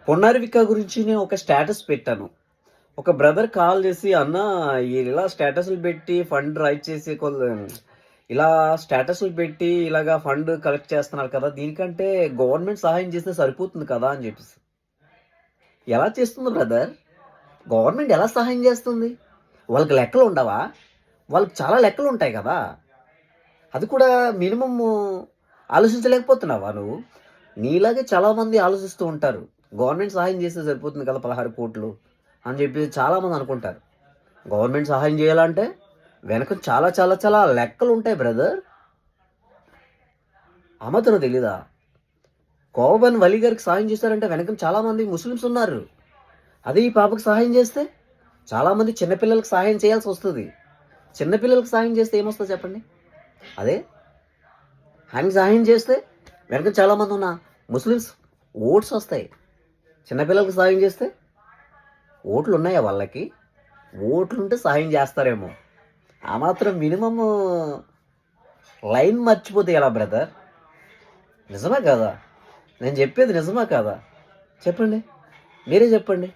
పునర్విక గురించి నేను ఒక స్టేటస్ పెట్టాను. ఒక బ్రదర్ కాల్ చేసి, "అన్న ఇలా స్టేటస్‌లు పెట్టి ఫండ్ రైజ్ చేసి ఇలా స్టేటస్‌లు పెట్టి ఇలాగా ఫండ్ కలెక్ట్ చేస్తున్నారు కదా! దీనికంటే గవర్నమెంట్ సహాయం చేస్తే సరిపోతుంది కదా!" అని చెప్పేసి. ఎలా చేస్తుంది బ్రదర్? గవర్నమెంట్ ఎలా సహాయం చేస్తుంది? వాళ్ళకి లెక్కలు ఉండవా? వాళ్ళకి చాలా లెక్కలు ఉంటాయి కదా! అది కూడా మినిమమ్ ఆలోచించలేకపోతున్నావా నువ్వు? నీలాగే చాలామంది ఆలోచిస్తూ ఉంటారు. గవర్నమెంట్ సహాయం చేస్తే సరిపోతుంది కదా 16,00,00,000 అని చెప్పేసి చాలామంది అనుకుంటారు. గవర్నమెంట్ సహాయం చేయాలంటే వెనక చాలా చాలా చాలా లెక్కలుంటాయి బ్రదర్. ఆ మాత్రం తెలీదా? కోవబన్ వలి గారికి సహాయం చేశారంటే వెనక చాలామంది ముస్లిమ్స్ ఉన్నారు. అదే ఈ పాపకి సహాయం చేస్తే చాలామంది చిన్నపిల్లలకి సహాయం చేయాల్సి వస్తుంది. చిన్నపిల్లలకి సహాయం చేస్తే ఏమొస్తుంది చెప్పండి? అదే ఆయనకి సహాయం చేస్తే వెనక చాలామంది ఉన్న ముస్లిమ్స్ ఓట్స్ వస్తాయి. చిన్నపిల్లలకి సహాయం చేస్తే ఓట్లు ఉన్నాయా వాళ్ళకి? ఓట్లుంటే సహాయం చేస్తారేమో. ఆ మాత్రం మినిమమ్ లైన్ మర్చిపోతే ఎలా బ్రదర్? నిజమే కదా? నేను చెప్పేది నిజమా కాదా? చెప్పండి. మీరే చెప్పండి.